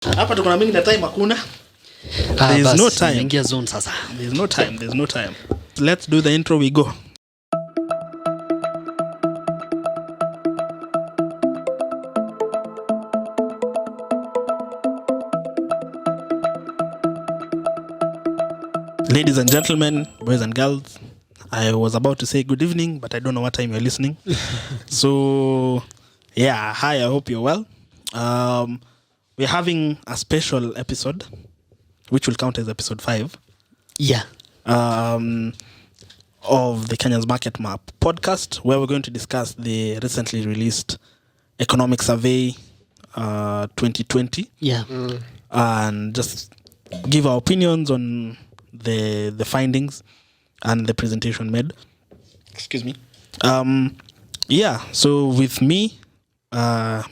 Hapa tuko na mingi na time hakuna. There is no time. Ingia zone sasa. There's no time. Let's do the intro, we go. Ladies and gentlemen, boys and girls, I was about to say good evening, but I don't know what time you're listening. So, yeah, hi, I hope you're well. We're having a special episode, which will count as episode 5. Yeah. Of the Kenya's Market Map podcast, where we're going to discuss the recently released economic survey 2020. Yeah. And just give our opinions on the findings and the presentation made. Excuse me. Yeah, so with me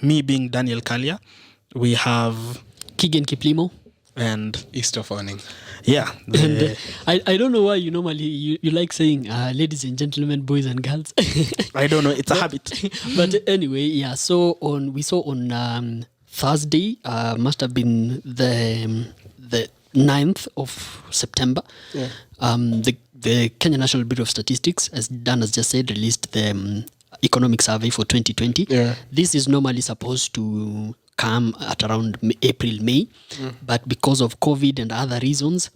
being Daniel Kalia, we have Keegan Kiplimo and Easter Fanning. Yeah. And I don't know why you normally you like saying ladies and gentlemen, boys and girls. I don't know, it's a habit. But anyway, yeah, so we saw on Thursday, must have been the 9th of September. Yeah. The Kenya National Bureau of Statistics, as Dan has just said, released the economic survey for 2020. Yeah. This is normally supposed to come at around April, May, but because of COVID and other reasons,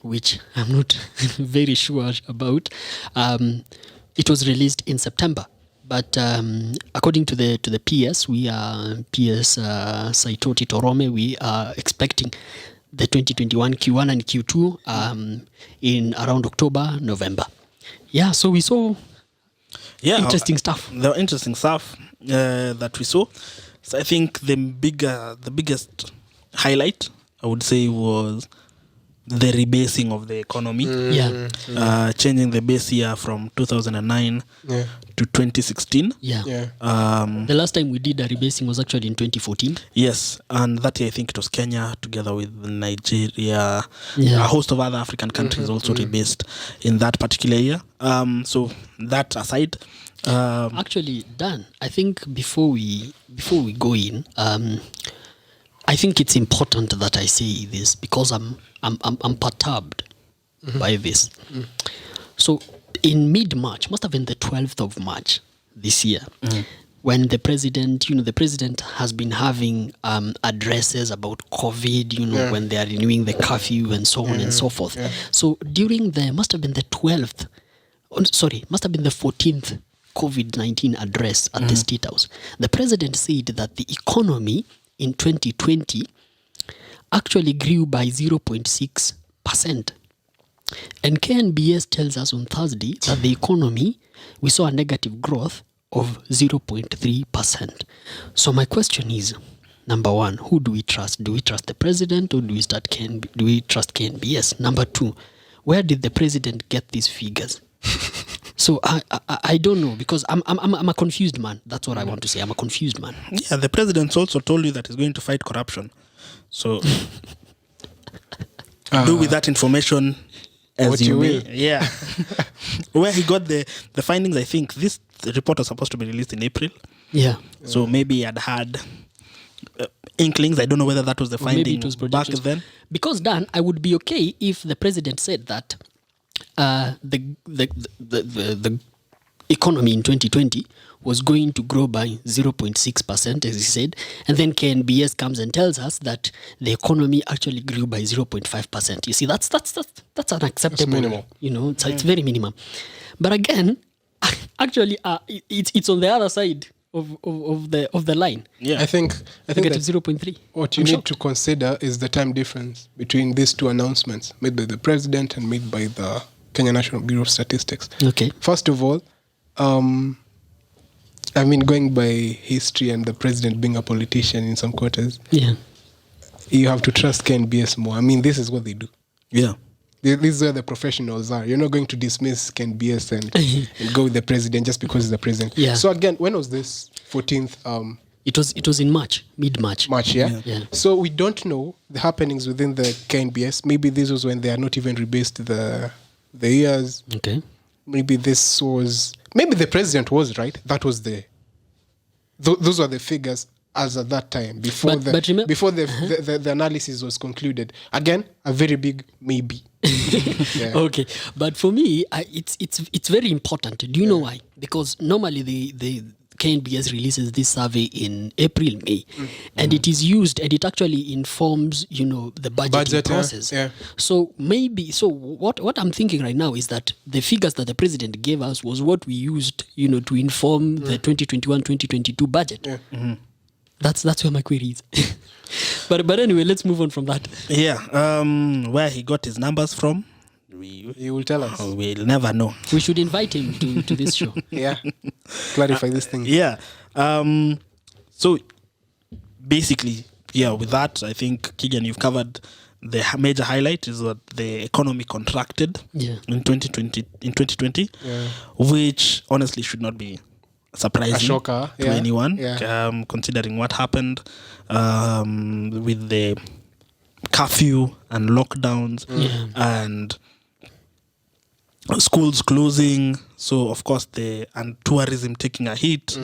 which I'm not very sure about, it was released in September. But according to the PS, PS Saitoti Torome, we are expecting the 2021 Q1 and Q2 in around October, November. Yeah, so we saw interesting stuff. There were interesting stuff that we saw. So I think the biggest highlight, I would say, was the rebasing of the economy. Changing the base year from 2009 to 2016. The last time we did a rebasing was actually in 2014. Yes, and that year I think it was Kenya together with Nigeria. A host of other African countries also rebased in that particular year. So that aside, actually, Dan, I think before we go in, I think it's important that I say this because I'm perturbed by this. So in mid-March, must have been the 12th of March this year, when the president has been having addresses about COVID, when they are renewing the curfew and so on and so forth. So during must have been the 14th COVID-19 address at the State House, the president said that the economy in 2020 actually grew by 0.6%. And KNBS tells us on Thursday that the economy, we saw a negative growth of 0.3%. So my question is, number one, who do we trust? Do we trust the president or do we trust KNBS? Number two, where did the president get these figures? So I don't know, because I'm a confused man. That's what I want to say. I'm a confused man. Yeah, the president also told you that he's going to fight corruption. So do with that information as you will. Yeah. Where he got the findings, I think this report was supposed to be released in April. Yeah. So maybe he had inklings. I don't know whether that was the finding back then. Because Dan, I would be okay if the president said that the economy in 2020 was going to grow by 0.6%, as he said, and then KNBS comes and tells us that the economy actually grew by 0.5%. You see, that's unacceptable. That's minimal. It's very minimum. But again, actually, it's on the other side of the line. Yeah, I think negative 0.3. What you need to consider is the time difference between these two announcements made by the president and made by the Kenya National Bureau of Statistics. Okay. First of all, going by history and the president being a politician in some quarters, you have to trust KNBS more. This is what they do. Yeah. This is where the professionals are. You're not going to dismiss KNBS and go with the president just because he's the president. Yeah. So again, when was this 14th? It was in March, mid-March. March, yeah? So we don't know the happenings within the KNBS. Maybe this was when they are not even rebased the years. Okay. Maybe the president was right. That was those were the figures as at that time, before the analysis was concluded. Again, a very big maybe. Yeah. Okay, but for me, it's very important. Do you know why? Because normally the KNBS releases this survey in April, May, and it is used, and it actually informs, the budgeting process. Yeah. So what I'm thinking right now is that the figures that the president gave us was what we used, to inform the 2021-2022 budget. Yeah. Mm-hmm. That's where my query is. but anyway, let's move on from that. Yeah. Where he got his numbers from, he will tell us. We'll never know. We should invite him to this show. Yeah. Clarify this thing. Yeah. So basically, with that, I think, Keegan, you've covered the major highlight is that the economy contracted in 2020, which honestly should not be surprising a shocker to anyone, considering what happened with the curfew and lockdowns and schools closing. So of course and tourism taking a hit.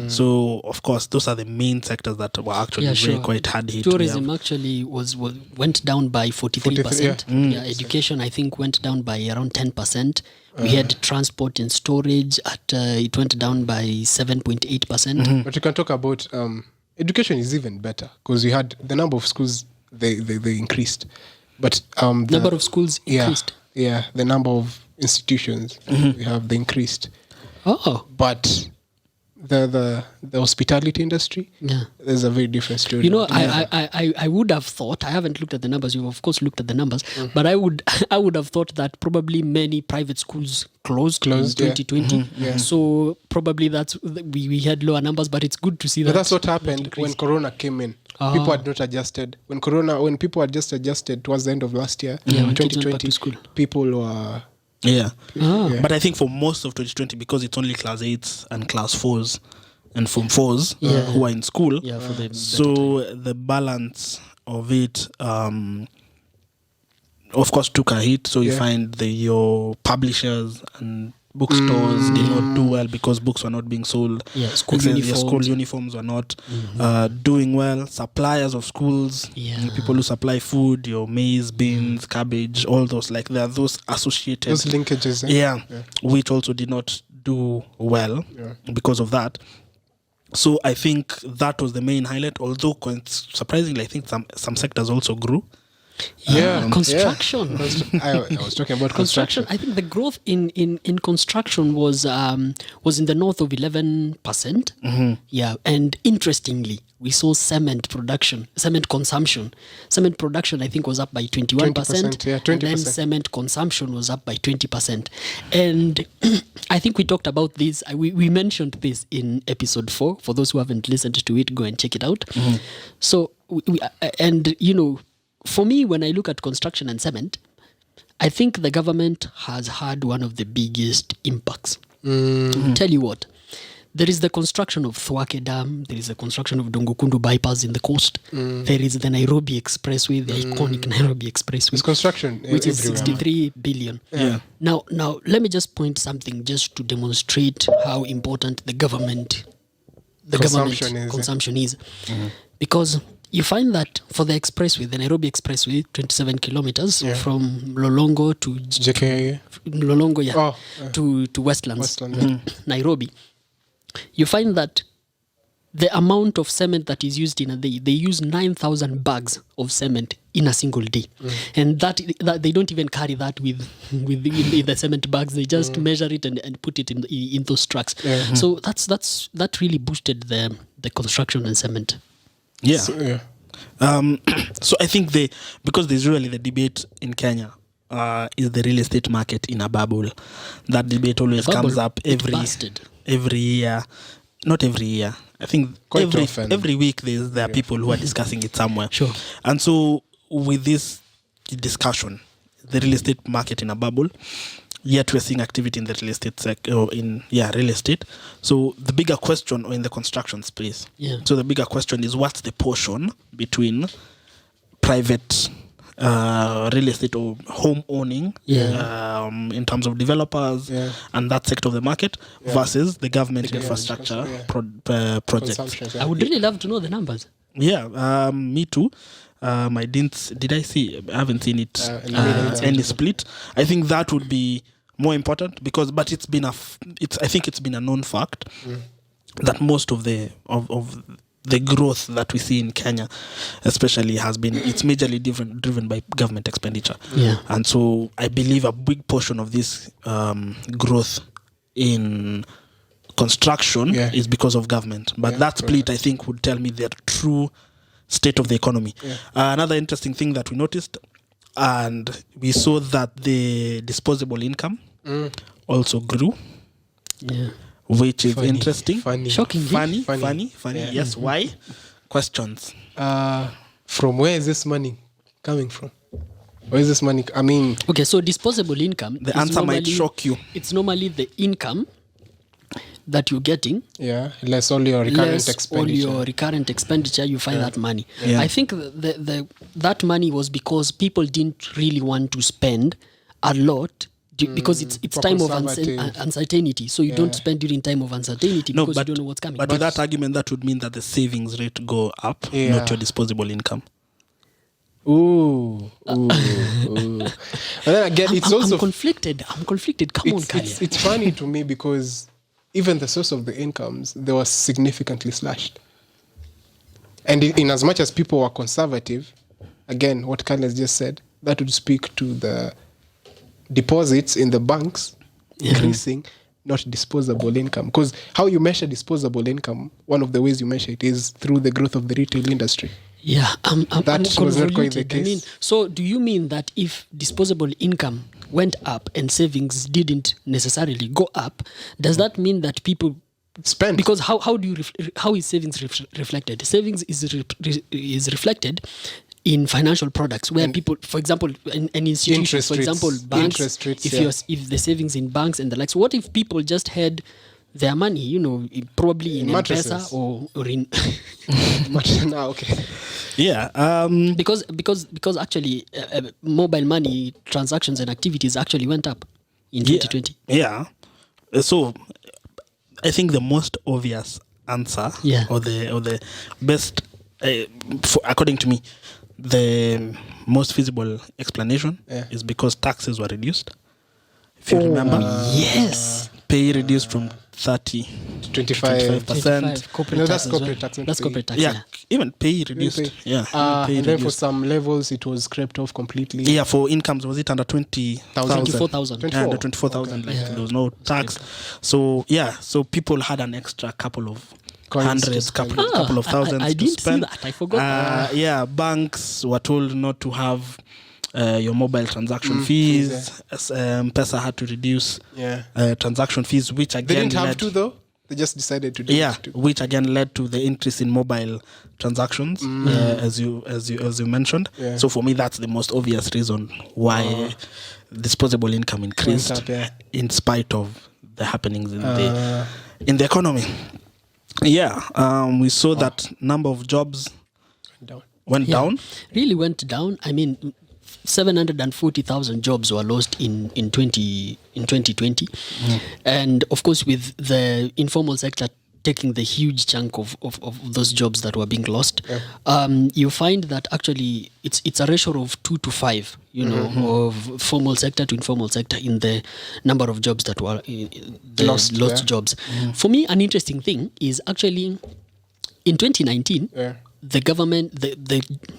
So of course those are the main sectors that were actually quite hard hit. Tourism actually went down by 43%. Education I think went down by around 10%. We had transport and storage it went down by 7.8%. But you can talk about education is even better because we had the number of schools they increased, but number of schools increased. Yeah, the number of institutions we have they increased. But the hospitality industry, there's a very different story. I would have thought, I haven't looked at the numbers, you've of course looked at the numbers, but I would have thought that probably many private schools closed in 2020. So probably that's we had lower numbers, but it's good to see that. But that's what happened when Corona came in. People had not adjusted. When people had just adjusted towards the end of last year, 2020, people were... But I think for most of 2020, because it's only class 8s and class 4s and form 4s who are in school, so the balance of it of course took a hit. So you find your publishers and bookstores did not do well because books were not being sold. School uniforms were not doing well. Suppliers of schools, people who supply food, your maize, beans, cabbage, all those, like there are those associated, those linkages, which also did not do well because of that. So I think that was the main highlight, although surprisingly I think some sectors also grew. Construction. I was talking about construction. I think the growth in construction was in the north of 11%. And interestingly, we saw cement consumption. Cement production, I think, was up by 21%. 20%. And then cement consumption was up by 20%. And I think we talked about this. We mentioned this in episode 4. For those who haven't listened to it, go and check it out. So, for me, when I look at construction and cement, I think the government has had one of the biggest impacts. Tell you what, there is the construction of Thwake Dam, there is the construction of Dongokundu bypass in the coast, there is the Nairobi Expressway, the iconic Nairobi Expressway. It's construction, which is 63 billion. Now, let me just point something just to demonstrate how important the government consumption is. Because you find that for the expressway, the Nairobi Expressway, 27 kilometers from Lolongo to JKIA. Lolongo, to Westlands, Nairobi, you find that the amount of cement that is used in a day, they use 9,000 bags of cement in a single day. And that they don't even carry that with the cement bags. They just measure it and put it in those trucks. So that really boosted the construction and cement. So I think because there's really the debate in Kenya, is the real estate market in a bubble? That debate always comes up every year. Not every year. I think every week there are people who are discussing it somewhere. Sure. And so with this discussion, the real estate market in a bubble, yet we're seeing activity in the real estate sector, real estate. So the bigger question, or in the construction space, so the bigger question is, what's the portion between private real estate or home owning in terms of developers and that sector of the market versus the government infrastructure projects. I would really love to know the numbers. Yeah, me too. I haven't seen it any split. I think that would be more important but it's been I think it's been a known fact that most of the growth that we see in Kenya especially it's majorly driven by government expenditure. And so I believe a big portion of this growth in construction is because of government, but that split I think would tell me the true state of the economy. Another interesting thing that we noticed, and we saw that the disposable income also grew, which is interesting. Shocking. Funny. Yes. Why? Questions. From where is this money coming from? Where is this money? I mean, okay, so disposable income. The answer might shock you. It's normally the income that you're getting, less all your recurrent expenditure. You find that money. Yeah. I think that money was because people didn't really want to spend a lot because it's time of uncertainty. So you don't spend during time of uncertainty because you don't know what's coming. But with that argument, that would mean that the savings rate go up, not your disposable income. Ooh. And then again, I'm conflicted. Come on, Kaya. It's funny to me because even the source of the incomes, they were significantly slashed. And in as much as people were conservative, again, what Kyle has just said, that would speak to the deposits in the banks increasing, not disposable income. Because how you measure disposable income, one of the ways you measure it is through the growth of the retail industry. Yeah, that was not quite the case. So do you mean that if disposable income went up and savings didn't necessarily go up, does that mean that people spend? Because how is savings reflected? Savings is reflected in financial products where people, for example, an institution, for example, banks, if the savings in banks and the likes. What if people just had their money, probably in M-Pesa or in okay. Yeah, because actually mobile money transactions and activities actually went up in 2020. Yeah. So I think the most obvious answer or the best according to me, the most feasible explanation is because taxes were reduced. If you remember, pay reduced from 30 to 25%. That's corporate tax. That's corporate tax. Yeah, even pay reduced. And then for some levels, it was scraped off completely. Yeah, for incomes, was it under 20,000? 24,000. Under 24,000, there was no tax. So people had an extra couple of hundreds, couple of thousands I to didn't spend. See that. I forgot. Banks were told not to have your mobile transaction fees. M-Pesa had to reduce transaction fees, which again they didn't have to though. They just decided to do it. Which again led to the increase in mobile transactions, as you mentioned. So for me, that's the most obvious reason why disposable income increased in spite of the happenings in the economy. We saw that number of jobs went down. Really went down. I mean, 740,000 jobs were lost in 2020. And of course, with the informal sector taking the huge chunk of those jobs that were being lost, you find that actually it's a ratio of 2 to 5, of formal sector to informal sector in the number of jobs that were lost jobs. For me, an interesting thing is actually in 2019, the government,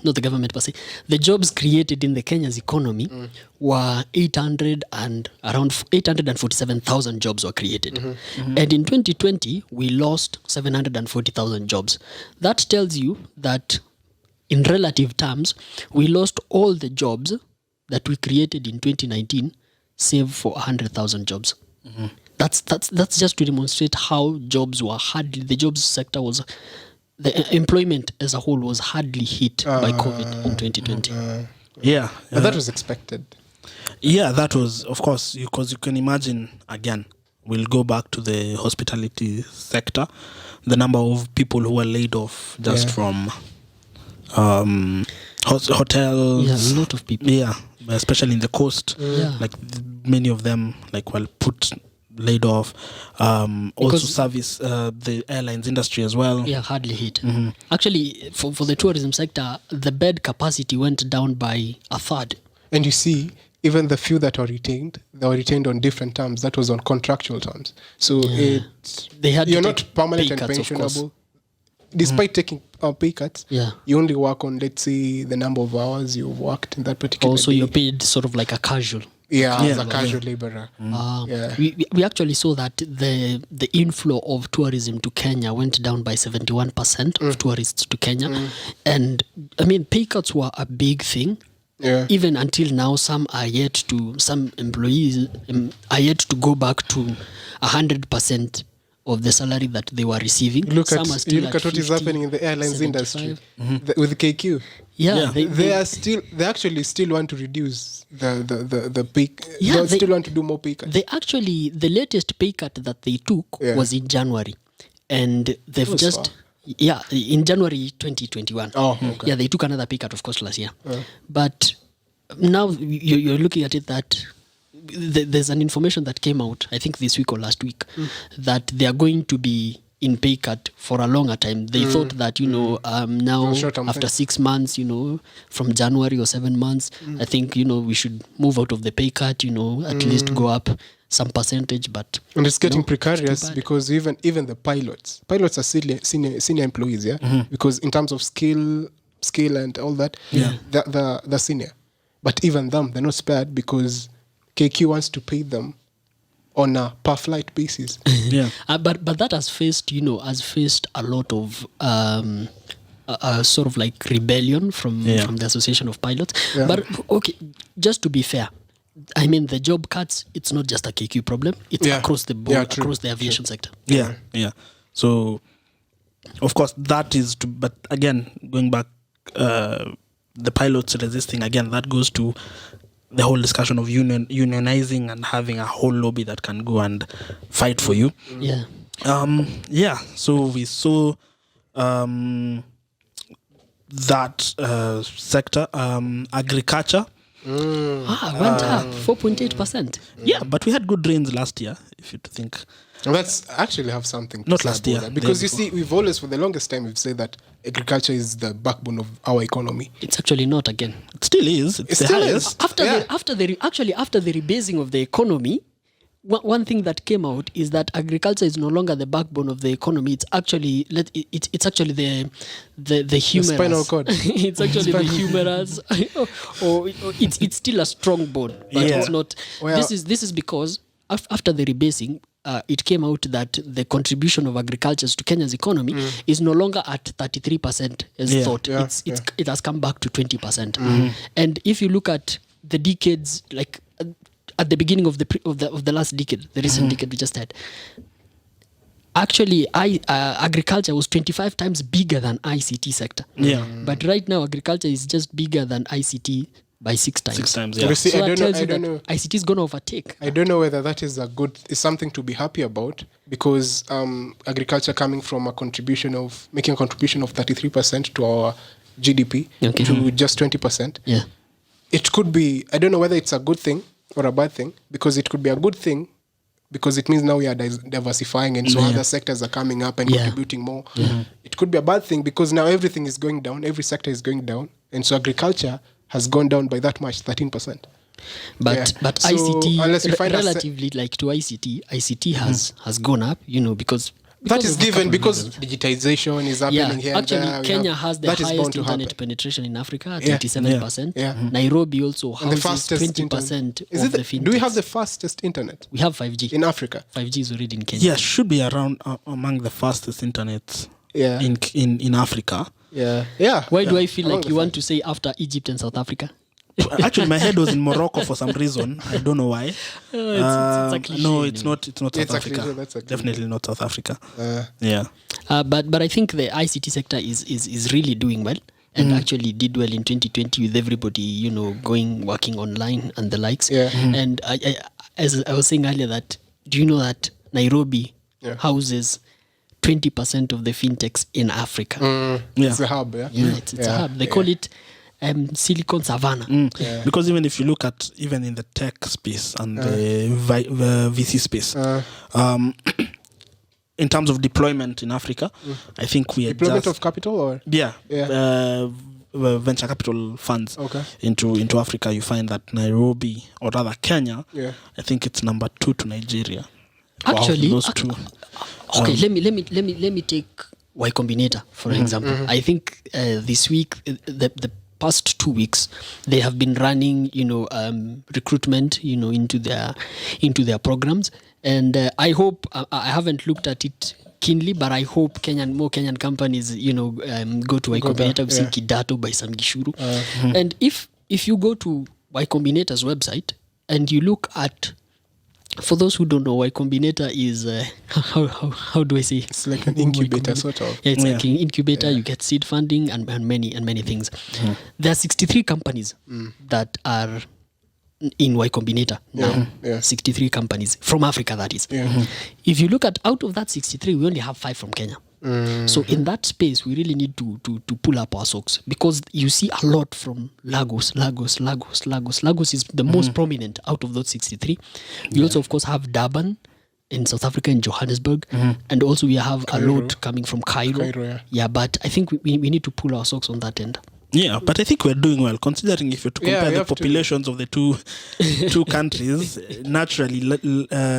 not the government per se, the jobs created in the Kenya's economy were around 847,000 jobs were created. And in 2020, we lost 740,000 jobs. That tells you that in relative terms, we lost all the jobs that we created in 2019, save for 100,000 jobs. That's just to demonstrate how jobs were hardly, the jobs sector was, the employment as a whole was hardly hit by COVID in 2020. But that was expected. Yeah, that was, of course, because you can imagine, again, we'll go back to the hospitality sector, the number of people who were laid off just from hotels. Yeah, a lot of people. Yeah, especially in the coast. Yeah. Like many of them, like laid off. Also Because- service the airlines industry as well. Yeah, hardly hit. Actually, for the tourism sector, the bed capacity went down by a third. And you see, even the few that were retained, they were retained on different terms. That was on contractual terms. So They had to you're take not permanent pay and cuts, of course. pensionable. Despite taking pay cuts, Yeah. you only work on, let's say, the number of hours you've worked in that particular Also, day. you're paid sort of like a casual. Yeah, as Yeah. a casual laborer. Yeah. We actually saw that the inflow of tourism to Kenya went down by 71% of tourists to Kenya. And I mean, pay cuts were a big thing. Yeah. Even until now, some employees are yet to go back to 100% of the salary that they were receiving. Look Some at are still what is 50, happening in the airlines 75. industry with KQ. Yeah, Yeah. They actually still want to reduce the pay. Yeah, They still want to do more pay cuts. the latest pay cut that they took Yeah. was in January, and they've was just far. in January 2021. Oh, okay. Yeah, they took another pay cut, of course, last year. But now you're looking at it that there's an information that came out, I think this week or last week, that they are going to be in pay cut for a longer time. They thought that, now Short-term after thing. 6 months, from January or 7 months, I think, we should move out of the pay cut, at least go up some percentage. But And it's getting no, it's too precarious bad. because even the pilots are senior employees, yeah. Because in terms of skill and all that, they're senior. But even them, they're not spared because KQ wants to pay them on a per flight basis. Yeah. But that has faced a lot of sort of like rebellion from the Association of Pilots. Yeah. But okay, just to be fair, I mean the job cuts, it's not just a KQ problem, it's across the board, Yeah, true. across the aviation sector. Yeah. So, of course, that is but again, going back, the pilots resisting, again, that goes to the whole discussion of unionizing and having a whole lobby that can go and fight for you. Yeah. So we saw that sector, agriculture. Went up 4.8%. Yeah, but we had good rains last year, if you think. And that's actually have something to Not say last about year, that. Because the you see, we've always, for the longest time, we've said that agriculture is the backbone of our economy. It's actually not again. It still is. It's It the still highest. is. After Yeah. after the rebasing of the economy, one thing that came out is that agriculture is no longer the backbone of the economy. It's actually it's actually the humerus. spinal cord. It's actually the humerus, or it's still a strong bone, but Yeah. it's not. Well- This is because after the rebasing, it came out that the contribution of agriculture to Kenya's economy is no longer at 33% as Yeah. thought. Yeah, It has come back to 20%. And if you look at the decades, like at the beginning of the last decade, the recent decade we just had, actually, agriculture was 25 times bigger than ICT sector. Yeah. But right now, agriculture is just bigger than ICT by 6 times. 6 times, You yeah. see, So I that don't know. tells I you don't that know. ICT is going to overtake. I don't know whether that is is something to be happy about, because agriculture coming from making a contribution of 33% to our GDP Okay. to just 20%. Yeah. It could be, I don't know whether it's a good thing or a bad thing, because it could be a good thing because it means now we are diversifying, and so other sectors are coming up and contributing more. It could be a bad thing because now everything is going down, every sector is going down, and so agriculture has gone down by that much, 13%. But Yeah. but So, ICT unless we find a relatively like to ICT has gone up, because That is of a given couple of because reasons. digitization is happening here. Actually, and there. We Kenya have- has the that is bound highest to internet happen. penetration in Africa, Yeah. 27%. Yeah. Yeah. Nairobi also And the houses fastest 20% internet. of the fintechs. Do we have the fastest internet We have 5G. in Africa? 5G is already in Kenya. Yeah, should be around among the fastest internets Yeah. in Africa. Yeah. Yeah. Why do I feel Among like the you want to say after Egypt and South Africa? Actually, my head was in Morocco for some reason. I don't know why. It's a cliché, No, it's not. It's not It's South a Africa. cliché, that's a cliché. Definitely not South Africa. Uh, Yeah. But I think the ICT sector is really doing well, and actually did well in 2020 with everybody working online and the likes. Yeah. And I as I was saying earlier, that do you know that Nairobi houses 20% of the fintechs in Africa? Yeah. It's a hub. Yeah. Yeah, it's a hub. They call it Silicon Savannah. Because even if you look at even in the tech space and the VC space, in terms of deployment in Africa, I think we deployment of capital or venture capital funds into Africa. You find that Nairobi, or rather Kenya, I think it's number 2 to Nigeria. Actually, those two. Okay, let me take Y Combinator for example. I think this week, the past 2 weeks, they have been running, recruitment, into their programs, and I hope I haven't looked at it keenly, but I hope more Kenyan companies, go to Y Combinator. We've seen Kidato by Sam Gishuru, and if you go to Y Combinator's website and you look at, for those who don't know, Y Combinator is how do I say? It's like an incubator sort of. Yeah, it's like an incubator. You get seed funding and many things. There are 63 companies that are in Y Combinator now. 63 companies from Africa, that is. If you look at, out of that 63, we only have 5 from Kenya. So in that space, we really need to pull up our socks, because you see a lot from Lagos. Lagos is the most prominent out of those 63. We also, of course, have Durban in South Africa, in Johannesburg, and also we have a lot coming from Cairo. But I think we need to pull our socks on that end. Yeah, but I think we're doing well, considering if you're to compare the populations of the two countries. Naturally,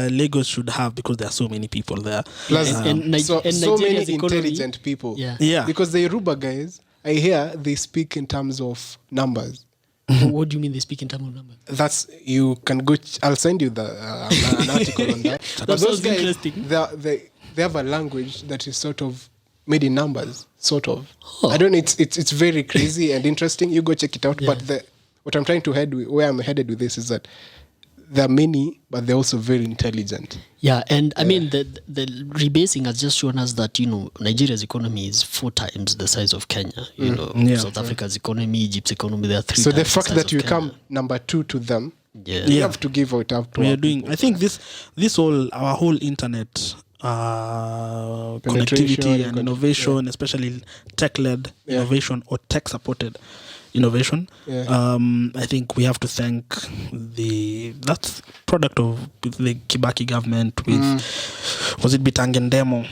Lagos should have, because there are so many people there. Plus, so many economy, intelligent people. Yeah. Because the Yoruba guys, I hear they speak in terms of numbers. What do you mean they speak in terms of numbers? That's, you can go. I'll send you an article on that. But those guys, they have a language that is sort of made in numbers, sort of. I don't know. It's very crazy and interesting. You go check it out. But what I'm trying to where I'm headed with this is that there are many, but they're also very intelligent. Yeah, and I mean the rebasing has just shown us that Nigeria's economy is 4 times the size of Kenya. South Africa's economy, Egypt's economy, they are 3 times. So the fact the size that you come number 2 to them, you have to give it up to. We are doing. I think this our whole internet connectivity and innovation, especially tech-led innovation or tech-supported innovation. I think we have to thank that's product of the Kibaki government with was it Bitangendemo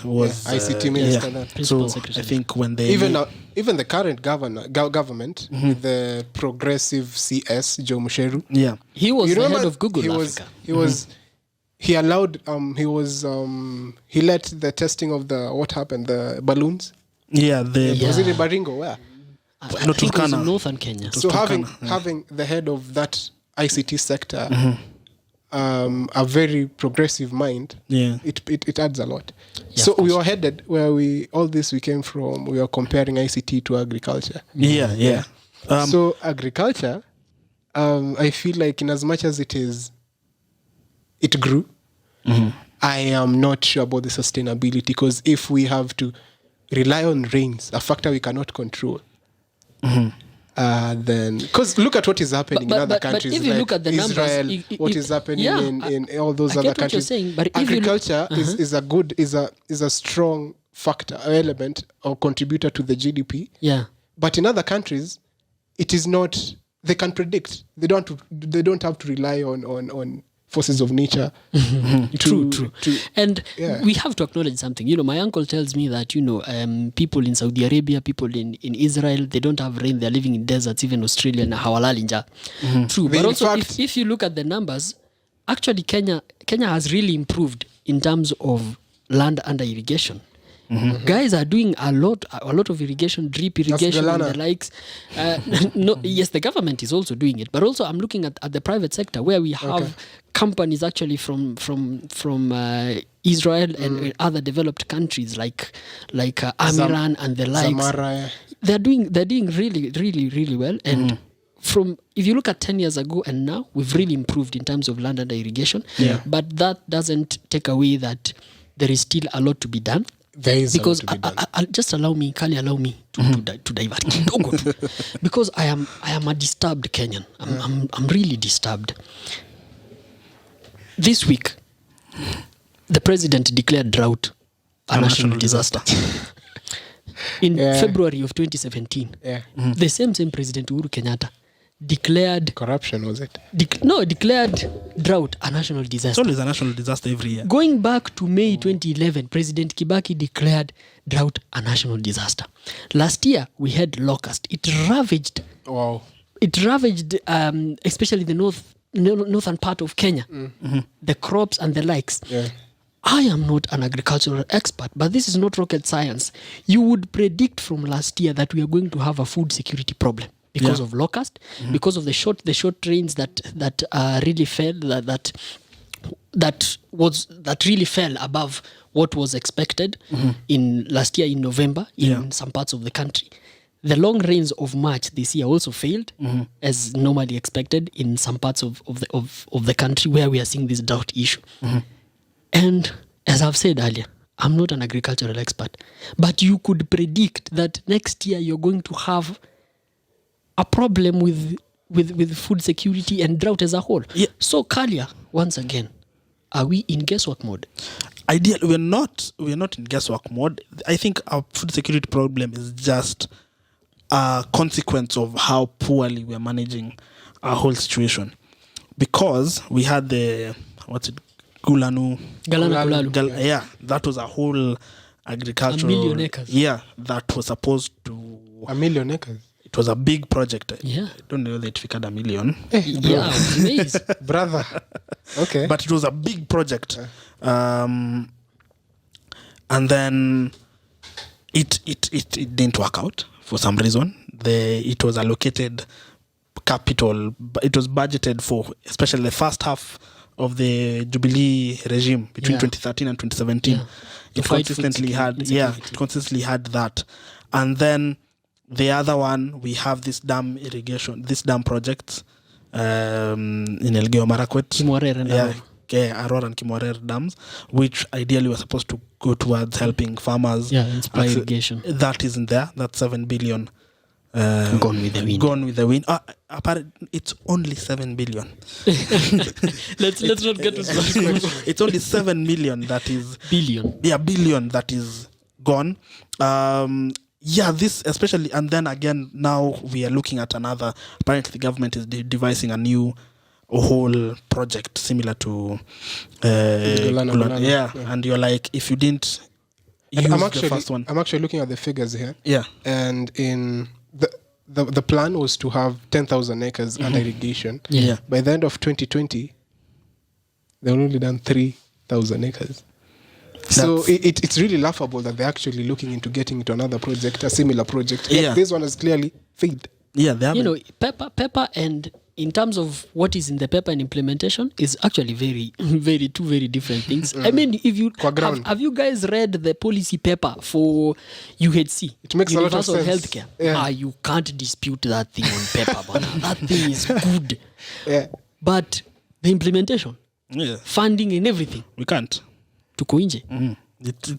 was ICT minister. So I think when they even the current government with the progressive CS Joe Musheru, he was the head of Google Africa. He allowed he let the testing of the balloons. Was it in Baringo? Where? I think it was in northern Kenya. So having the head of that ICT sector, a very progressive mind, it adds a lot. So we were headed where we came from. We were comparing ICT to agriculture. So agriculture, I feel like in as much as it grew, I am not sure about the sustainability, because if we have to rely on rains, a factor we cannot control, then, because look at what is happening in other countries, but if you look at the Israel, numbers, what is happening in all those other countries. Saying, but agriculture is a strong factor, element, or contributor to the GDP. But in other countries, it is not. They can predict. They don't have to rely on forces of nature. True. And we have to acknowledge something. My uncle tells me that, people in Saudi Arabia, people in Israel, they don't have rain. They're living in deserts, even Australia and hawalalinja. True. But also, if you look at the numbers, actually Kenya has really improved in terms of land under irrigation. Guys are doing a lot of irrigation, drip irrigation and the likes. Yes, the government is also doing it, but also I'm looking at the private sector, where we have companies actually from Israel and other developed countries like Amiran and the likes. Zamara. They're doing really, really, really well. And if you look at 10 years ago and now, we've really improved in terms of land under irrigation. But that doesn't take away that there is still a lot to be done. There is because just allow me to divert because I am a disturbed Kenyan. I'm really disturbed. This week, the president declared drought a national disaster. in Yeah. February of 2017, Yeah. the same President Uhuru Kenyatta declared Corruption, was it? declared drought a national It's disaster. always a national disaster every year. Going back to May 2011, President Kibaki declared drought a national disaster. Last year, we had locust. It ravaged, Wow. especially the northern part of Kenya, the crops and the likes. Yeah. I am not an agricultural expert, but this is not rocket science. You would predict from last year that we are going to have a food security problem because of locust, because of the short rains that really fell, that really fell above what was expected in last year in November in some parts of the country. The long rains of March this year also failed, as normally expected in some parts of the country where we are seeing this drought issue. And as I've said earlier, I'm not an agricultural expert, but you could predict that next year you're going to have a problem with food security and drought as a whole. Yeah. So, Kalia, once again, are we in guesswork mode? Ideally, we're not in guesswork mode. I think our food security problem is just a consequence of how poorly we're managing our whole situation. Because we had the Galana Kulalu. Yeah, that was a whole agricultural. 1 million acres. Yeah, that was supposed to. 1 million acres. It was a big project. Yeah. I don't know that it figured 1 million. Yeah, amazing. Brother. Okay. But it was a big project. And then it didn't work out for some reason. It was allocated capital. It was budgeted for, especially the first half of the Jubilee regime between 2013 and 2017. Yeah. It consistently had that. And then the other one, we have this dam projects in Elgeyo Marakwet. Kimwarer and Aror. Aror and Kimwarer dams, which ideally were supposed to go towards helping farmers. Yeah, and supply irrigation. That isn't there. That's 7 billion. Gone with the wind. It's only 7 billion. Let's not get to that. It's only 7 million that is Billion. Yeah, billion that is gone. This especially, and then again now we are looking at another. Apparently, the government is devising a whole project similar to Galana. And you're like, if you didn't use the first one, I'm actually looking at the figures here. Yeah, And in the plan was to have 10,000 acres under irrigation. Yeah. By the end of 2020, they've only done 3,000 acres. So it's really laughable that they're actually looking into getting into another project, a similar project. Yeah. This one has clearly failed. Yeah, they have. Pepper and in terms of what is in the paper and implementation is actually two very different things. I mean, if you have you guys read the policy paper for UHC? It makes Universal a lot of sense. Healthcare. Yeah. You can't dispute that thing on paper, man. That thing is good. Yeah. But the implementation, funding and everything, we can't. tuko nje.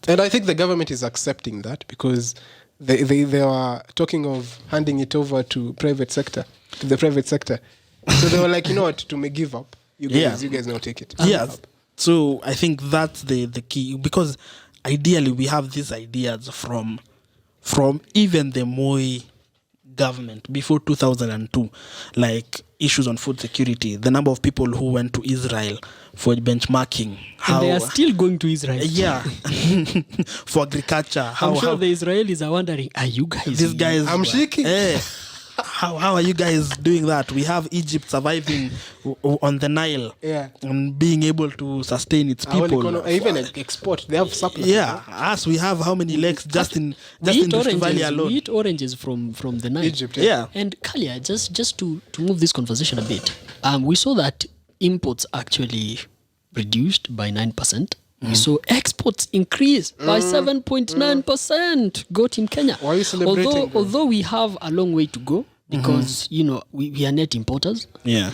And I think the government is accepting that because they were talking of handing it over to the private sector. So they were like, you know what, to give up. You guys now take it. Yes. So I think that's the key, because ideally we have these ideas from even the Moi government before 2002, like issues on food security, the number of people who went to Israel for benchmarking. And they are still going to Israel. Yeah. For agriculture. I'm sure the Israelis are wondering, are you guys... These guys... I'm shaking. How are you guys doing that? We have Egypt surviving on the Nile, and being able to sustain its people. Even export, they have surplus. Yeah, us, we have how many lakes just in the valley alone? We eat oranges from the Nile. Egypt, yeah. And Kalia, just to move this conversation a bit, we saw that imports actually reduced by 9%. We saw exports increase by 7.9%. Go Team Kenya. Why are you celebrating? Although we have a long way to go because we are net importers. Yeah.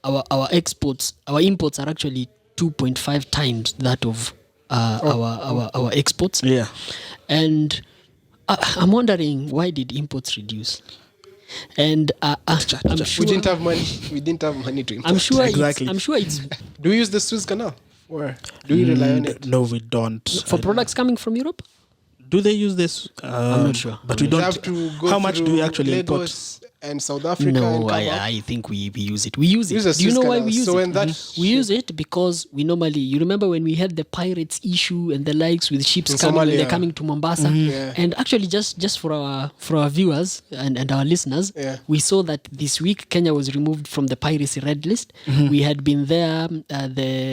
Our exports, our imports are actually 2.5 times that of our exports. Yeah. And I'm wondering, why did imports reduce? And I'm sure we didn't have money. We didn't have money to import. I'm sure Exactly. it's Do we use the Suez Canal? Or do we rely on it? No, we don't. for products coming from Europe. do they use this? I'm not sure. But I'm we You don't. have to go How much do we through actually import? Lagos and South Africa? and No, come up? I think we use it. We use it. Use a Do you know Swiss why canal. we use So it? when that We use it because we normally, you remember when we had the pirates issue and the likes with ships In coming when they're Somalia. coming to Mombasa. Yeah. And actually, just for our viewers and our listeners, Yeah. we saw that this week Kenya was removed from the piracy red list. We had been there.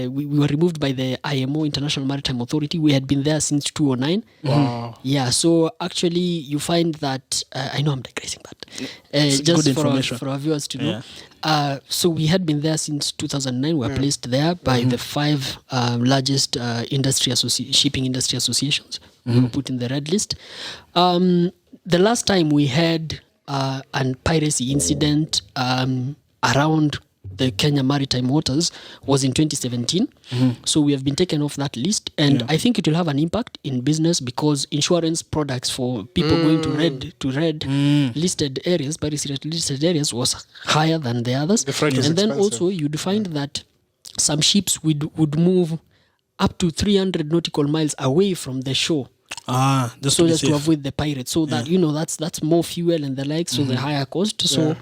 We were removed by the IMO, International Maritime Authority. We had been there since 2009. Wow. Yeah, so actually you find that I know I'm digressing, but It's just good for information. our viewers to know. Yeah. So we had been there since 2009. We were placed there by the 5 largest shipping industry associations. We were put in the red list. The last time we had an piracy incident around the Kenya maritime waters was in 2017. So we have been taken off that list, and I think it will have an impact in business because insurance products for people going to red listed areas, piracy listed areas, was higher than the others. The freight And is then expensive. also you'd find that some ships would move up to 300 nautical miles away from the shore. Just So to be just to safe. avoid the pirates, so that that's more fuel and the like, so the higher cost. So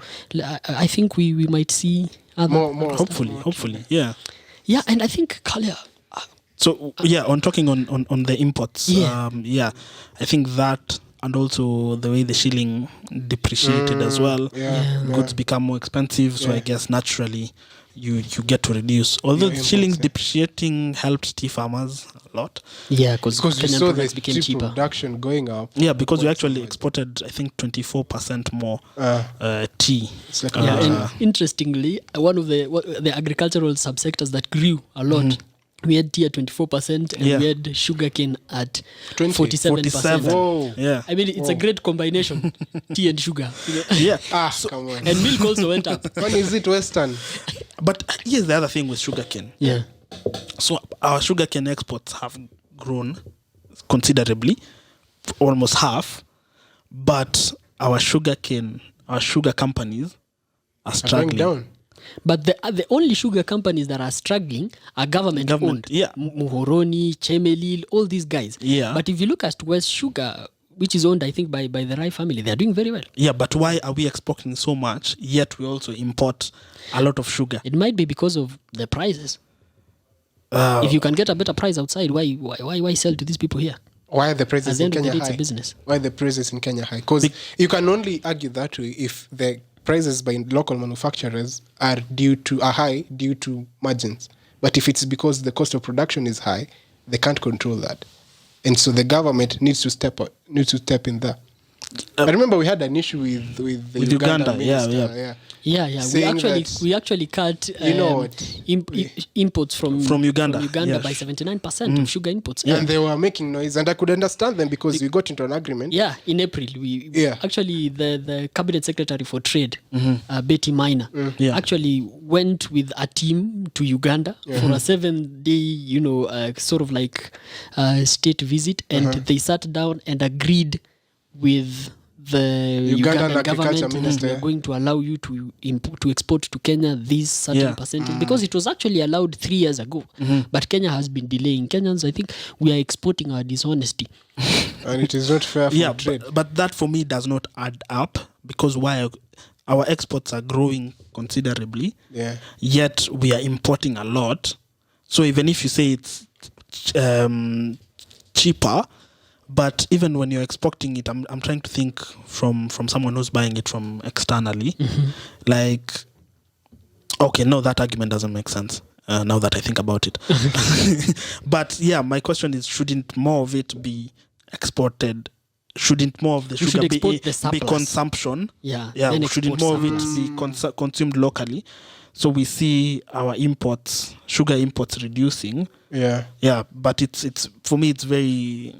I think we might see other More. Hopefully, yeah. and I think Kalia, So on talking on the imports, Yeah. I think that, and also the way the shilling depreciated as well, goods become more expensive. So I guess naturally you get to reduce. Although the shillings depreciating helped tea farmers a lot. because Because we Kenyan saw the products became tea cheaper. production going up. Yeah, because we actually exported, I think, 24% more tea. It's like And interestingly, one of the agricultural subsectors that grew a lot. We had tea at 24% and we had sugarcane at 20. 47%. Whoa. Yeah. I mean, it's a great combination, tea and sugar. You know? Yeah. Come on. And milk also went up. When is it Western? But here's the other thing with sugarcane. Yeah. So our sugarcane exports have grown considerably, almost half, but our sugar companies are Going struggling. down. But the only sugar companies that are struggling are government owned. Yeah. Muhoroni, Chemelil, all these guys. Yeah. But if you look at West Sugar, which is owned, I think, by the Rai family, they're doing very well. Yeah, but why are we exporting so much, yet we also import a lot of sugar? It might be because of the prices. If you can get a better price outside, why sell to these people here? Why are the At prices the in end of the Kenya day, it's a high? business. Why are the prices in Kenya high? Because you can only argue that way if the prices by local manufacturers are high due to margins. But if it's because the cost of production is high, they can't control that, and so the government needs to step in there. I remember we had an issue with the With Uganda, minister, Yeah. Saying We actually cut You know what? imports from Uganda, yeah. by 79% of sugar imports. And they were making noise, and I could understand them because we got into an agreement. Yeah, in April, actually the cabinet secretary for trade, Betty Minor, actually went with a team to Uganda for a 7-day, sort of like state visit, and they sat down and agreed with the Ugandan Ugandan agriculture government that we minister. are going to allow you to export to Kenya this certain percentage, because it was actually allowed 3 years ago, but Kenya has been delaying. Kenyans, I think, we are exporting our dishonesty. And it is not fair for trade. But that for me does not add up, because why our exports are growing considerably, yet we are importing a lot. So even if you say it's cheaper, but even when you're exporting it, I'm trying to think from someone who's buying it from externally. Like, okay, no, that argument doesn't make sense now that I think about it. But yeah, my question is, shouldn't more of it be exported? Shouldn't more of the sugar be consumption? Yeah. Shouldn't more of it be consumed locally? So we see our sugar imports reducing. Yeah, but it's for me, it's very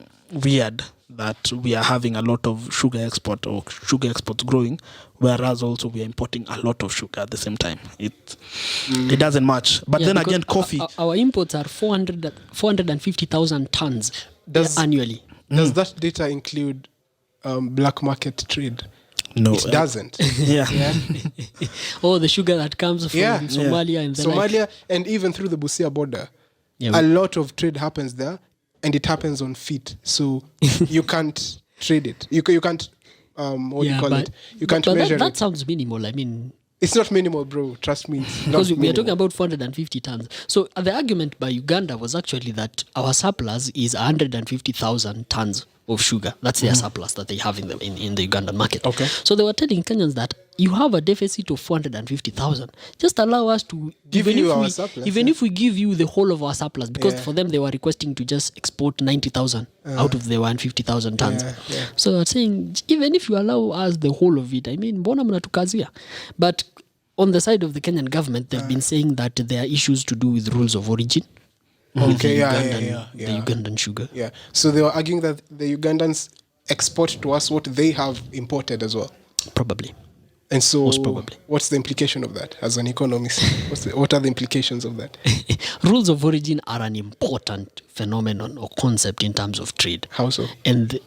weird that we are having a lot of sugar exports growing, whereas also we are importing a lot of sugar at the same time. It doesn't match. But then again, coffee. Our imports are 450,000 tons annually. Does that data include black market trade? No, it doesn't. The sugar that comes from Somalia and Somalia, and even through the Busia border, a lot of trade happens there. and it happens on feet, so you can't trade it. You can't what do you call it? You can't measure that it. sounds minimal. I mean, It's not minimal, bro. Trust me. It's not because we are minimal. talking about 450 tons. So the argument by Uganda was actually that our surplus is 150,000 tons of sugar. That's their surplus that they have in the Ugandan market. Okay. So they were telling Kenyans that you have a deficit of 450,000. Just allow us to Give even you if our we, surplus, even yeah. if we give you the whole of our surplus, because for them they were requesting to just export 90,000 out of the 150,000 tons. Yeah. So they're saying even if you allow us the whole of it, I mean, mbona mnatukazia? But on the side of the Kenyan government, they've been saying that there are issues to do with rules of origin. With Okay, the Ugandan sugar. Yeah. So they were arguing that the Ugandans export to us what they have imported as well. Probably. And so, Most probably. what's the implication of that as an economist? What are the implications of that? Rules of origin are an important phenomenon or concept in terms of trade. How so? And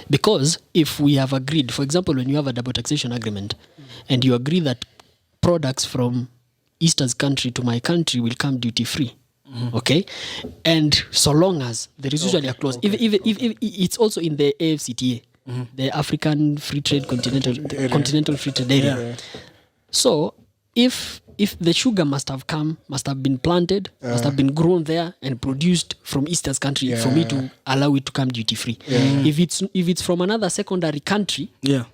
because if we have agreed, for example, when you have a double taxation agreement and you agree that products from Easter's country to my country will come duty free, okay? And so long as there is usually a clause, if it's also in the AFCTA, the African Free Trade Continental Free Trade Area. Yeah. So if the sugar must have been planted, must have been grown there and produced from Easter's country for me to allow it to come duty free. If it's from another secondary country,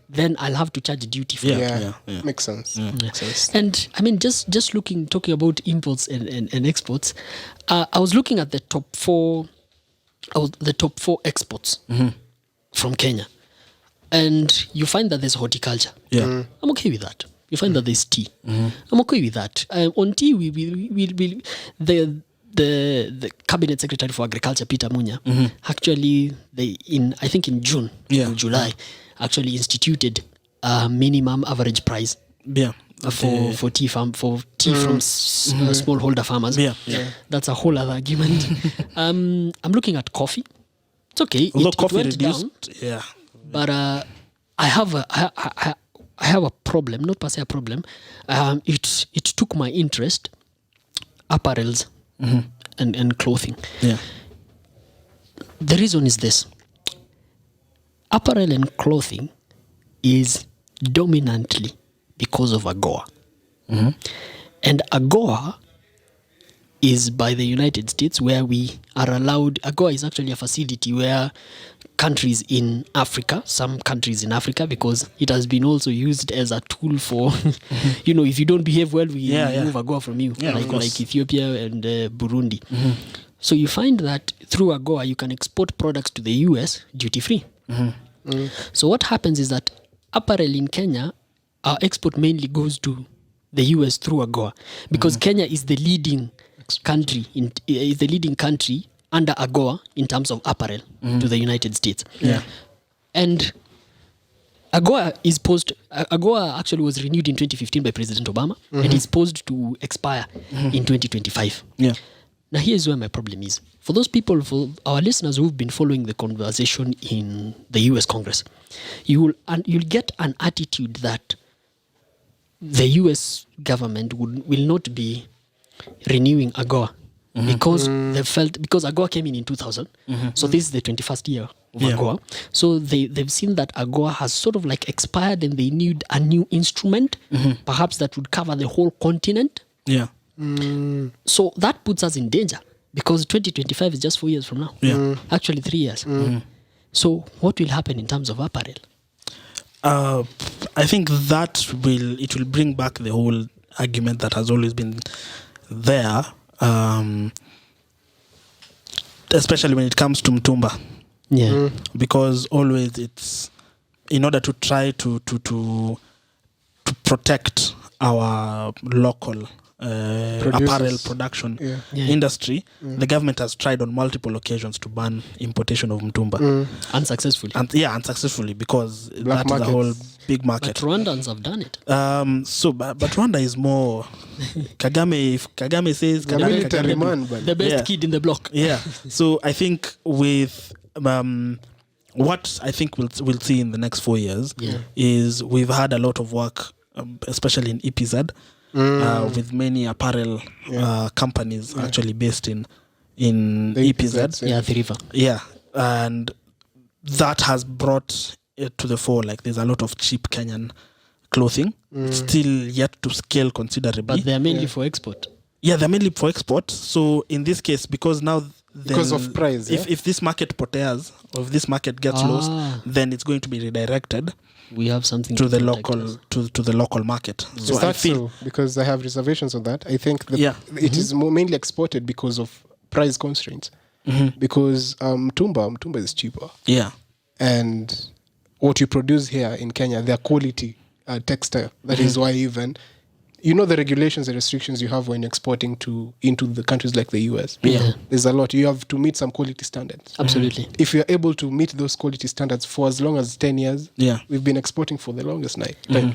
then I'll have to charge duty free. Yeah. Makes sense. Makes sense. And I mean, just talking about imports and exports, I was looking at the top four exports from Kenya, and you find that there's horticulture. I'm okay with that. You find that there's tea. I'm okay with that. On tea, the cabinet secretary for agriculture, Peter Munya, actually I think in June or July, actually instituted a minimum average price for tea from smallholder farmers. That's a whole other argument. I'm looking at coffee. It's okay. Although it coffee went reduced, down, but I have a problem, not per se a problem. It took my interest, apparels and clothing. The reason is this: apparel and clothing is dominantly because of AGOA, and AGOA is by the United States, where we are allowed. AGOA is actually a facility where countries in Africa, some countries in Africa, because it has been also used as a tool for, if you don't behave well, we remove AGOA from you, like Ethiopia and Burundi. So you find that through AGOA, you can export products to the US duty free. So what happens is that apparel in Kenya, our export mainly goes to the US through AGOA, because Kenya is the leading country under AGOA in terms of apparel to the United States. And AGOA actually was renewed in 2015 by President Obama, and it's supposed to expire in 2025. Now here's where my problem is. For our listeners who've been following the conversation in the US Congress, you'll get an attitude that the US government will not be renewing AGOA because AGOA came in 2000. So this is the 21st year of AGOA. So they've seen that AGOA has sort of like expired, and they need a new instrument, perhaps that would cover the whole continent. So that puts us in danger, because 2025 is just 4 years from now. Actually 3 years. So what will happen in terms of apparel? I think it will bring back the whole argument that has always been there, especially when it comes to mtumba. Because always it's in order to try to protect our local apparel production industry. The government has tried on multiple occasions to ban importation of mtumba. Unsuccessfully. Unsuccessfully, because Black that is a whole markets. big market. But Rwandans have done it. But Rwanda is more Kagame. If Kagame says The military man, but The best kid in the block. So I think with what I think we'll see in the next 4 years is we've had a lot of work, especially in EPZ, with many apparel companies actually based in in The EPZ. EPZ, Yeah, the river. Yeah, and that has brought it to the fore. Like there's a lot of cheap Kenyan clothing, still yet to scale considerably. But they're mainly for export. Yeah, they're mainly for export. So in this case, because now Because of price, if this market poteas or if this market gets lost, then it's going to be redirected We have something to the protect local us. to the local market. So Is I that feel so? Because I have reservations on that. I think that Yeah. it is mainly exported because of price constraints. Because Tumba is cheaper. yeah. And what you produce here in Kenya, they're quality textile. That is why even, the regulations and restrictions you have when exporting into the countries like the US. Yeah. There's a lot. You have to meet some quality standards. Absolutely. If you're able to meet those quality standards for as long as 10 years, Yeah. we've been exporting for the longest time.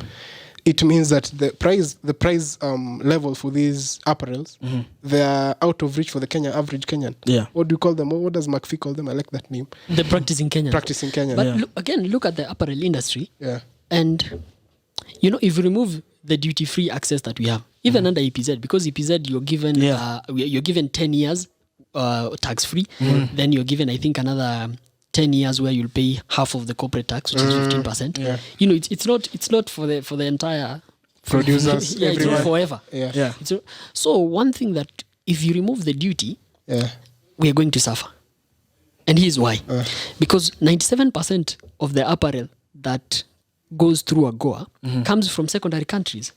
It means that the price level for these apparels, they're out of reach for the average Kenyan. Yeah. What do you call them? What does McPhee call them? I like that name. The practicing Kenya. Practicing Kenyan. But look at the apparel industry. Yeah. And, if you remove the duty-free access that we have, even under EPZ, because EPZ you're given 10 years tax-free, then you're given, I think, another 10 years where you'll pay half of the corporate tax, which is 15%. Yeah. It's not for the entire Producers, yeah, it's not everyone. forever. Yeah. Yeah. So one thing that if you remove the duty, Yeah. we are going to suffer. And here's why. Because 97% of the apparel that goes through AGOA comes from secondary countries.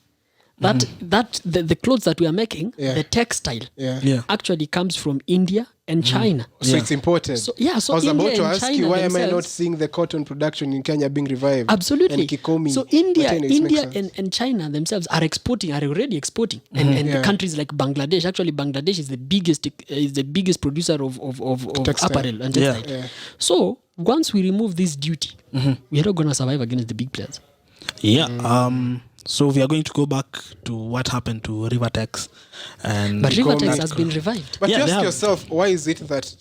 The clothes that we are making, the textile, Yeah. actually comes from India and China. So Yeah. it's imported. So I was India about to and ask China you, why am I not themselves- seeing the cotton production in Kenya being revived? Absolutely. And Kikomi. So But India anyways, makes sense. and China themselves are already exporting. And Yeah. countries like Bangladesh, actually Bangladesh is the biggest producer of Textile. apparel and Yeah. textile. So once we remove this duty, we are not going to survive against the big players. Yeah. So we are going to go back to what happened to Rivertex, and But Rivertex Kikomi. has been revived. But Yeah, you they ask have. yourself, why is it that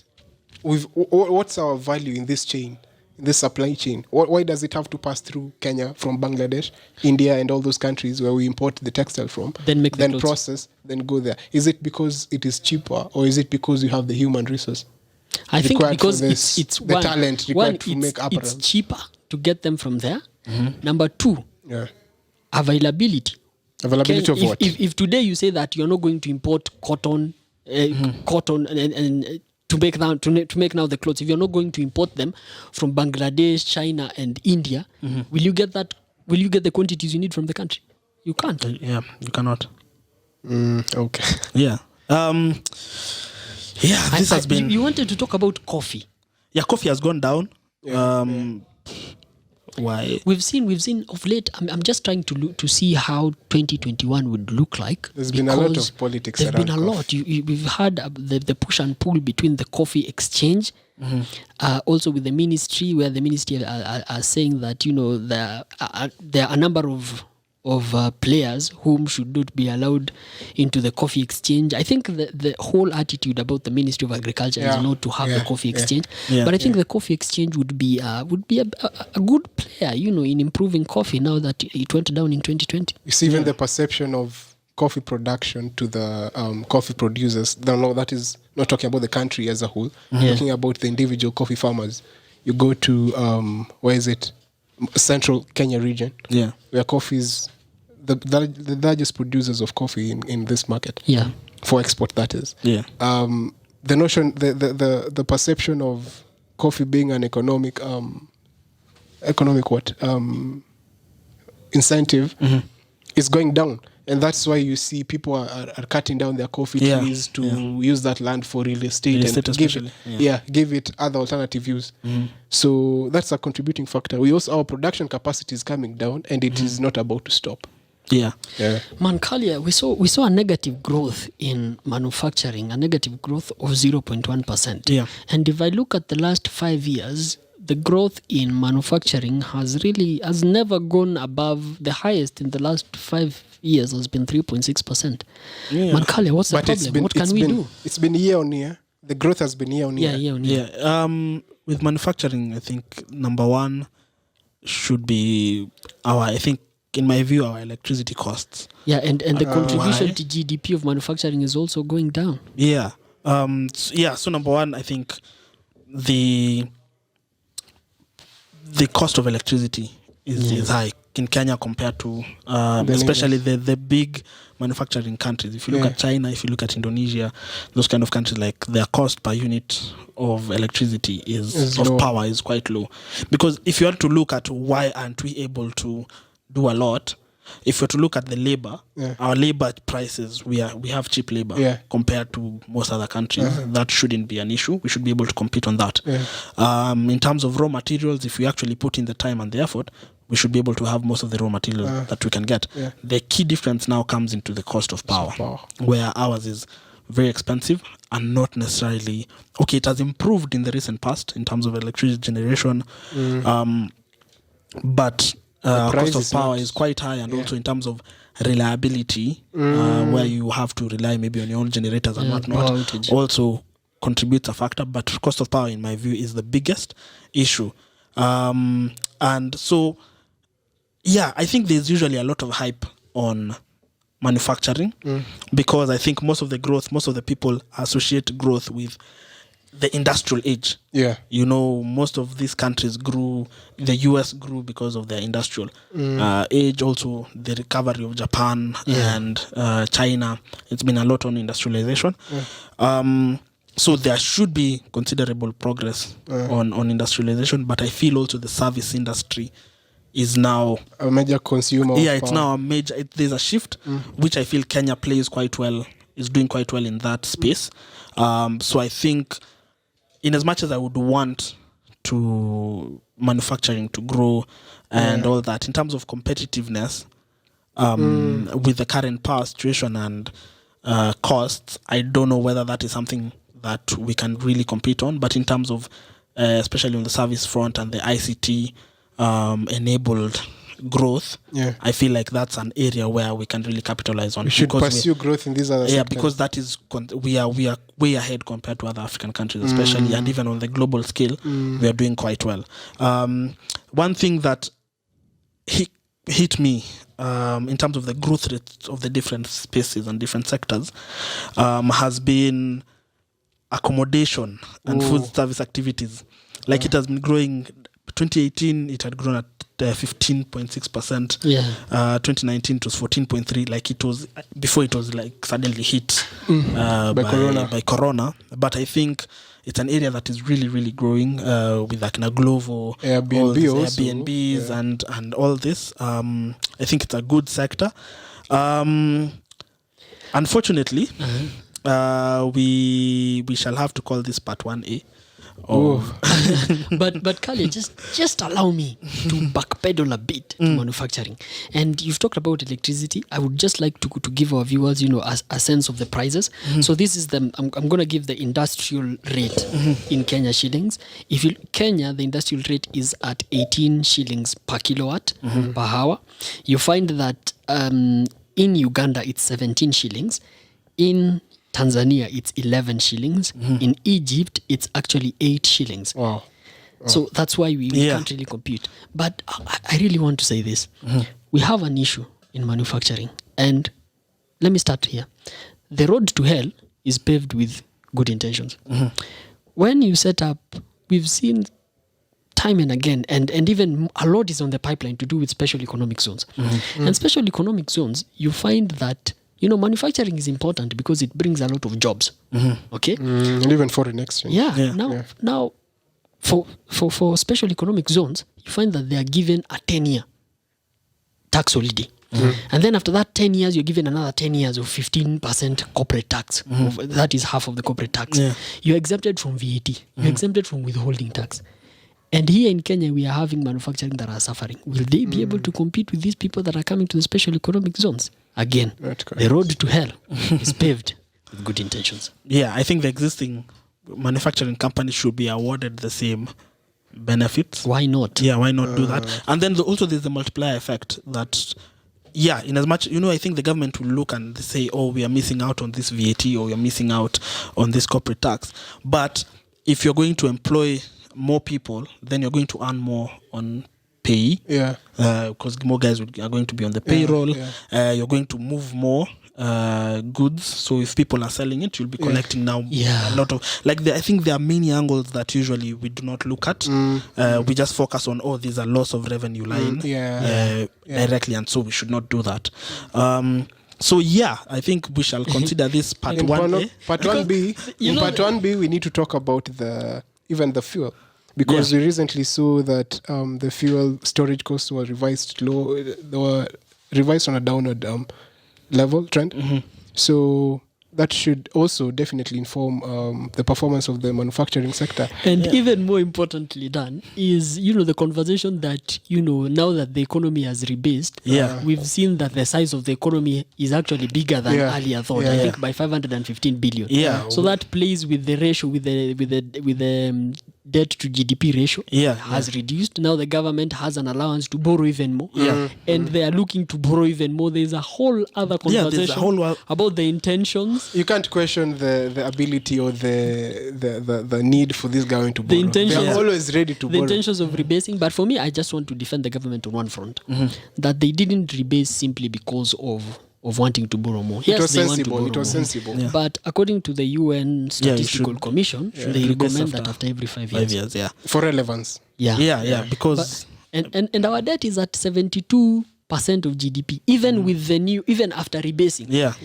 what's our value in this chain, in this supply chain? Why does it have to pass through Kenya from Bangladesh, India, and all those countries where we import the textile from? Then make the clothes. process, then go there. Is it because it is cheaper, or is it because you have the human resource? I think required because for this, it's the one, talent required one to it's, make apparel. it's cheaper to get them from there. Number two, Yeah. availability. Availability of what? If today you say that you're not going to import cotton, cotton and to make now the clothes, if you're not going to import them from Bangladesh, China, and India, will you get that? Will you get the quantities you need from the country? You can't. yeah, you cannot. Okay. Yeah. Yeah. This has been. You wanted to talk about coffee. Yeah, coffee has gone down. Why? We've seen of late. I'm just trying to see how 2021 would look like. There's been a lot because of politics There's been a around lot. We've had the push and pull between the coffee exchange, also with the ministry, where the ministry are saying that there are a number of players whom should not be allowed into the coffee exchange. I think the whole attitude about the Ministry of Agriculture is not to have the coffee exchange, but I think the coffee exchange would be a good player, in improving coffee now that it went down in 2020. You see, even the perception of coffee production to the coffee producers, no, that is not talking about the country as a whole, talking about the individual coffee farmers. You go to, where is it? Central Kenya region, where coffee is the largest producers of coffee in this market. Yeah. For export, that is. Yeah. The notion, the perception of coffee being an economic incentive is going down. And that's why you see people are cutting down their coffee trees to use that land for real estate and give it other alternative use. So that's a contributing factor. Our production capacity is coming down, and it is not about to stop. Yeah. Mankalia, we saw a negative growth in manufacturing, a negative growth of 0.1%. Yeah. And if I look at the last 5 years, the growth in manufacturing has never gone above the highest in the last 5 years has been 3.6%. Yeah. Mankalia, what's the problem? What can we do? It's been year on year. The growth has been year on year. Year on year. Yeah. With manufacturing, I think number one should be in my view, our electricity costs. Yeah, and the contribution Why? to GDP of manufacturing is also going down. Yeah. So number one, I think the cost of electricity is high in Kenya compared to especially the big manufacturing countries. If you look at China, if you look at Indonesia, those kind of countries, like their cost per unit of electricity of power is quite low. Because if you are to look at why aren't we able to do a lot, if you're to look at the labor, our labor prices, we have cheap labor compared to most other countries. That shouldn't be an issue. We should be able to compete on that. In terms of raw materials, if we actually put in the time and the effort, we should be able to have most of the raw materials that we can get. The key difference now comes into the cost of power, where ours is very expensive and not necessarily... Okay, it has improved in the recent past in terms of electricity generation, but... cost of power is quite high, and also in terms of reliability, where you have to rely maybe on your own generators and whatnot, also contributes a factor. But cost of power, in my view, is the biggest issue. And so, I think there's usually a lot of hype on manufacturing because I think most of the people associate growth with the industrial age. Most of these countries grew. The US grew because of their industrial age. Also, the recovery of Japan and China. It's been a lot on industrialization. So there should be considerable progress on industrialization. But I feel also the service industry is now a major consumer. It's now a major. There's a shift, which I feel Kenya plays quite well. Is doing quite well in that space. So I think, in as much as I would want to manufacturing to grow and all that, in terms of competitiveness, with the current power situation and costs, I don't know whether that is something that we can really compete on. But in terms of, especially on the service front and the ICT enabled growth, I feel like that's an area where we can really capitalize on. We should pursue growth in these other sectors. Because that is we are way ahead compared to other African countries, especially, and even on the global scale, we are doing quite well. One thing that hit me in terms of the growth rate of the different spaces and different sectors has been accommodation and food service activities. Like it has been growing. 2018, it had grown at 15.6%. 2019, it was 14.3%. Like it was before it was like suddenly hit by corona. But I think it's an area that is really, really growing with like Glovo, Airbnbs, and all this. I think it's a good sector. Unfortunately, we shall have to call this part 1A. But Kale, just allow me to backpedal a bit to manufacturing. And you've talked about electricity. I would just like to give our viewers, a sense of the prices. So this is I'm going to give the industrial rate in Kenya shillings. Kenya, the industrial rate is at 18 shillings per kilowatt per hour. You find that in Uganda it's 17 shillings. In Tanzania, it's 11 shillings. In Egypt, it's actually 8 shillings. Wow. So that's why we can't really compete. But I really want to say this. We have an issue in manufacturing. And let me start here. The road to hell is paved with good intentions. When you set up, we've seen time and again, and even a lot is on the pipeline to do with special economic zones. And special economic zones, you find that manufacturing is important because it brings a lot of jobs. Okay? And even foreign exchange. Now, for special economic zones, you find that they are given a 10-year tax holiday. And then after that 10 years, you're given another 10 years of 15% corporate tax. That is half of the corporate tax. You're exempted from VAT. You're exempted from withholding tax. And here in Kenya, we are having manufacturing that are suffering. Will they be able to compete with these people that are coming to the special economic zones? Again, the road to hell is paved with good intentions. I think the existing manufacturing companies should be awarded the same benefits. Why not? Why not do that? And then also there's the multiplier effect that, in as much, I think the government will look and say, we are missing out on this VAT, or we are missing out on this corporate tax. But if you're going to employ more people, then you're going to earn more on pay, because more guys are going to be on the payroll. You're going to move more goods. So if people are selling it, you'll be collecting now Yeah. a lot of I think there are many angles that usually we do not look at. We just focus on these are loss of revenue line directly, and so we should not do that. So I think we shall consider this part In 1A. Part 1B, in part 1B, we need to talk about even the fuel. Because we recently saw that the fuel storage costs were revised low. They were revised on a downward level trend. So that should also definitely inform the performance of the manufacturing sector. And even more importantly, Dan, is the conversation that now that the economy has rebased, we've seen that the size of the economy is actually bigger than earlier thought. I think by 515 billion. So that plays with the ratio, with the debt to GDP ratio has reduced. Now the government has an allowance to borrow even more, and they are looking to borrow even more. There's a whole other conversation about the intentions. You can't question the ability or the need for this government to borrow. They are always ready to borrow. The intentions of rebasing, but for me, I just want to defend the government on one front, that they didn't rebase simply because of wanting to borrow more. Yes, it was sensible. Yeah. But according to the UN Statistical Commission, they recommend that after every 5 years. 5 years, for relevance. Because and our debt is at 72% of GDP, even after rebasing.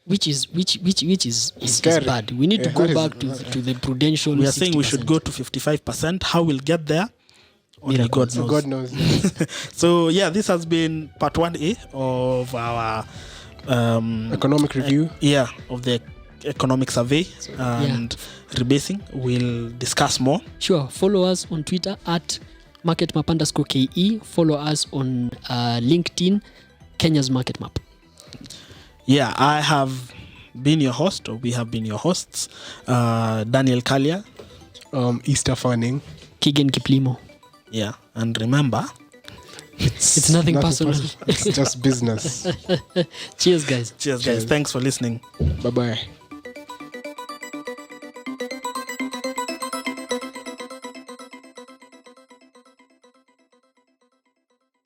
Which is bad. We need to go back to the prudential. We are saying we should go to 55%. How we'll get there? Only God knows. So this has been part 1A of our economic review. Of the economic survey and rebasing. We'll discuss more. Sure. Follow us on Twitter at marketmap_KE. Follow us on LinkedIn, Kenya's Market Map. I have been your host, or we have been your hosts, Daniel Kalia, Easter Fanning, Keegan Kiplimo. And remember, it's nothing personal. It's just business. Cheers, guys. Cheers, guys. Thanks for listening. Bye-bye.